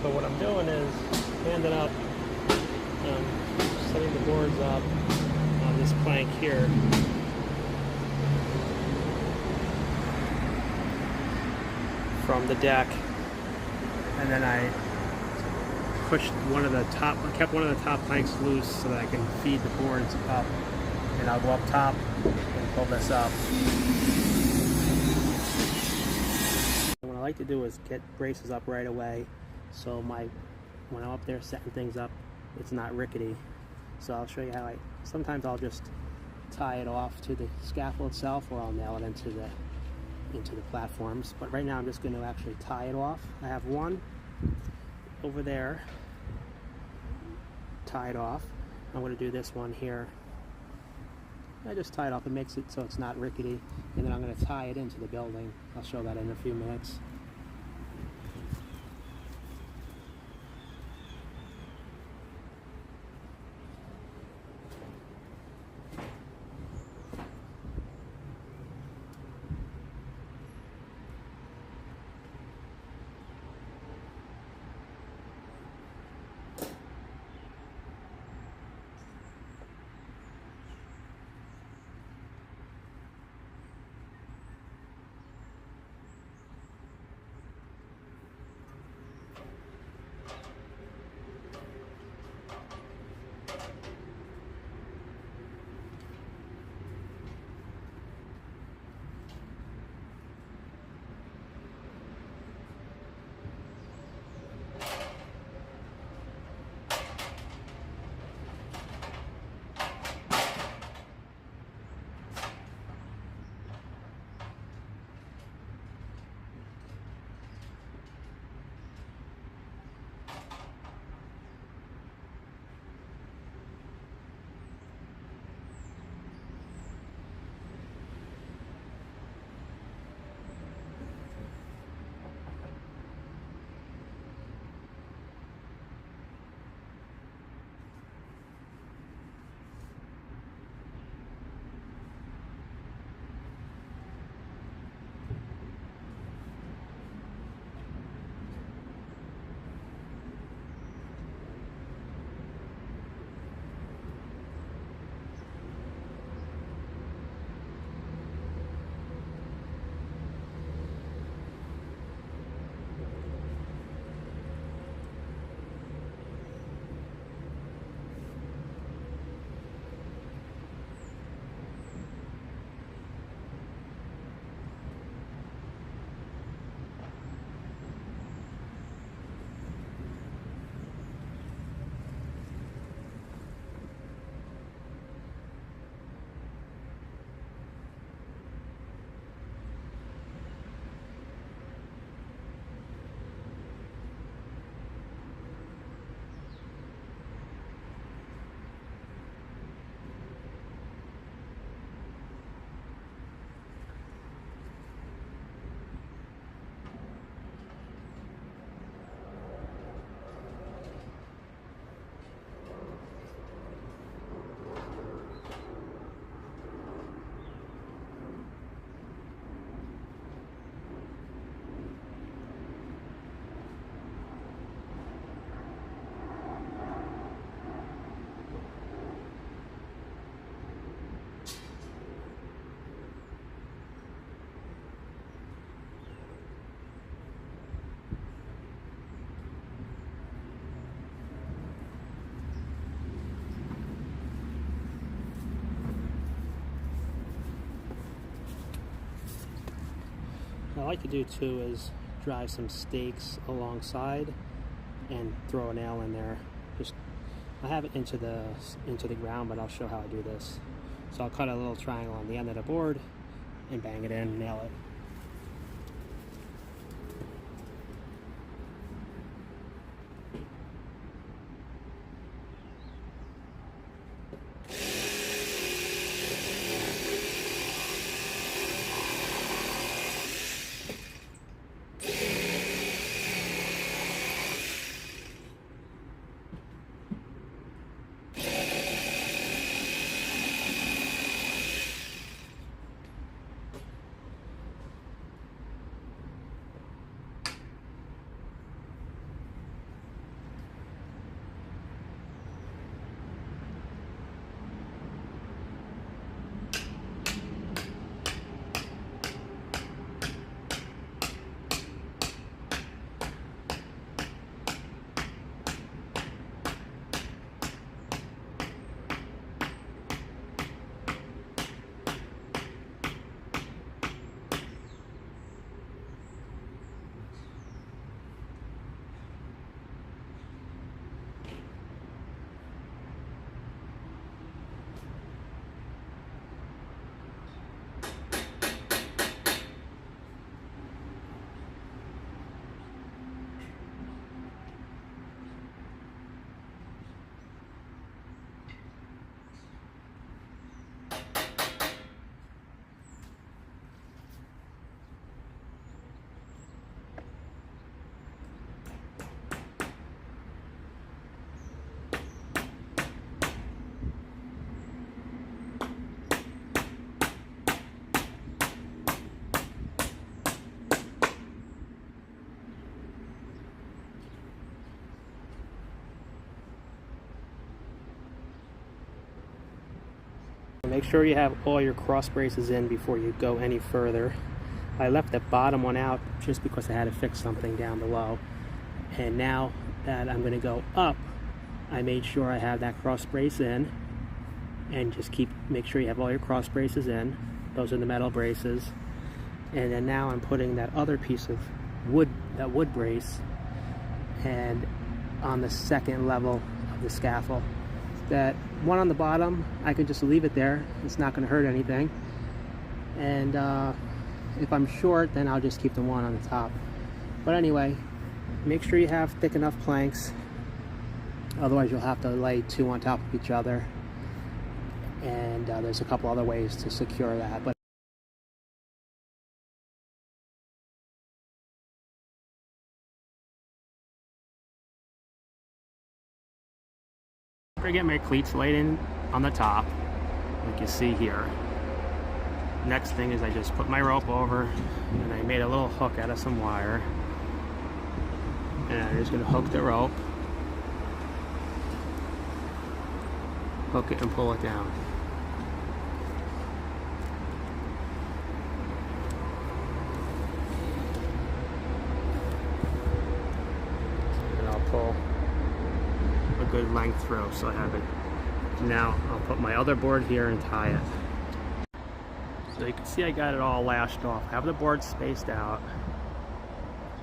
So what I'm doing is ended up setting the boards up on this plank here. From the deck, and then I pushed one of the top, I kept one of the top planks loose so that I can feed the boards up, and I'll go up top and pull this up. And what I like to do is get braces up right away, so when I'm up there setting things up, it's not rickety. So I'll show you how sometimes I'll just tie it off to the scaffold itself, or I'll nail it into the platforms, but right now I'm just going to actually tie it off. I have one over there tied off. I'm going to do this one here. I just tie it off. It makes it so it's not rickety, and then I'm going to tie it into the building. I'll show that in a few minutes. What I like to do too is drive some stakes alongside and throw a nail in there. I have it into the ground, but I'll show how I do this. So I'll cut a little triangle on the end of the board and bang it in and nail it. make sure you have all your cross braces in before you go any further. I left the bottom one out just because I had to fix something down below. And now that I'm going to go up, I made sure I have that cross brace in. And just make sure you have all your cross braces in. Those are the metal braces. And then now I'm putting that other piece of wood, that wood brace, and on the second level of the scaffold. That one on the bottom, I can just leave it there. It's not going to hurt anything. And if I'm short, then I'll just keep the one on the top. But anyway, make sure you have thick enough planks. Otherwise, you'll have to lay two on top of each other. And there's a couple other ways to secure that. But I get my cleats laid in on the top, like you see here. Next thing is I just put my rope over, and I made a little hook out of some wire. And I'm just going to hook the rope, hook it and pull it down. And I'll pull a good length through so I have it. Now I'll put my other board here and tie it. So you can see I got it all lashed off. I have the board spaced out,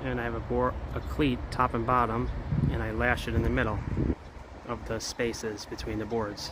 and I have a cleat top and bottom, and I lash it in the middle of the spaces between the boards.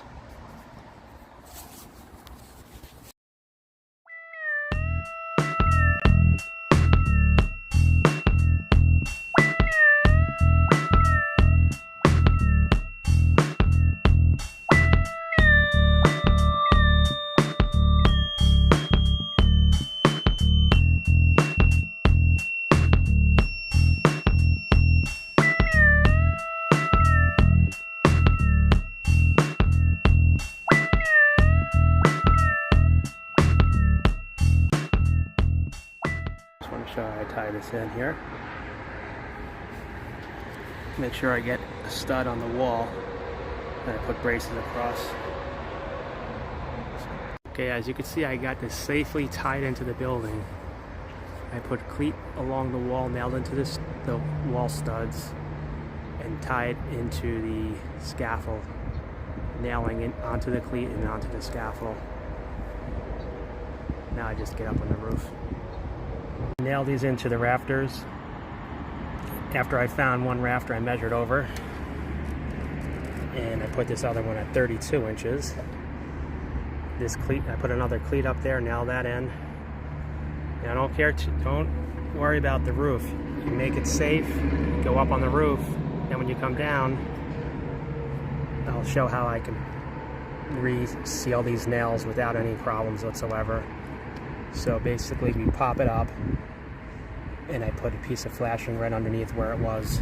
I tie this in here. Make sure I get a stud on the wall, and I put braces across. Okay, as you can see, I got this safely tied into the building. I put cleat along the wall, nailed into the wall studs, and tied into the scaffold, nailing it onto the cleat and onto the scaffold. Now I just get up on the roof. Nail these into the rafters. After I found one rafter, I measured over, and I put this other one at 32 inches. This cleat, I put another cleat up there, nail that in. And I don't care, don't worry about the roof. You make it safe, go up on the roof, and when you come down, I'll show how I can re-seal these nails without any problems whatsoever. So basically we pop it up, and I put a piece of flashing right underneath where it was.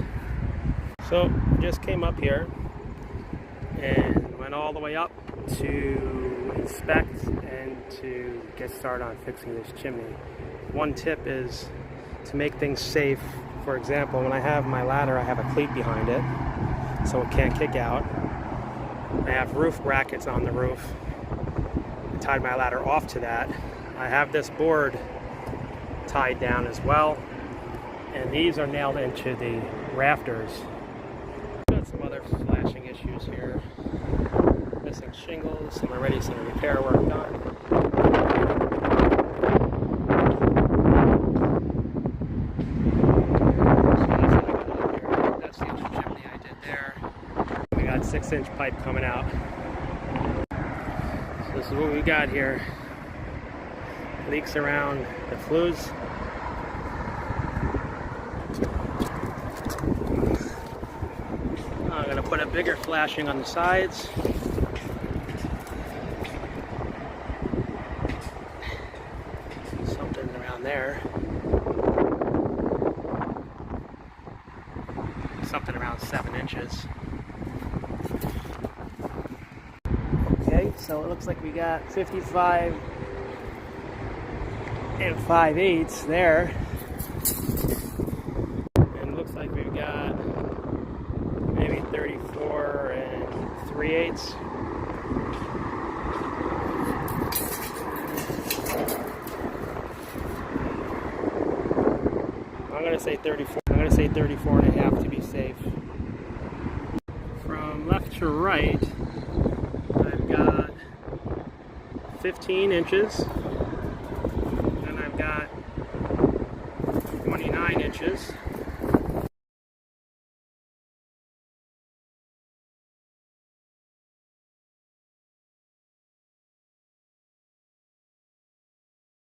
So just came up here and went all the way up to inspect and to get started on fixing this chimney. One tip is to make things safe. For example, when I have my ladder, I have a cleat behind it so it can't kick out. I have roof brackets on the roof. I tied my ladder off to that. I have this board tied down as well, and these are nailed into the rafters. Got some other flashing issues here. Missing shingles, some already some repair work done. That's the extra chimney I did there. We got 6-inch pipe coming out. So this is what we got here. Leaks around the flues. I'm going to put a bigger flashing on the sides. Something around there. Something around 7 inches. Okay, so it looks like we got 55 and 5/8 there, and it looks like we've got maybe 34 and 3/8. I'm going to say 34. I'm going to say 34 and a half to be safe. From left to right, I've got 15 inches.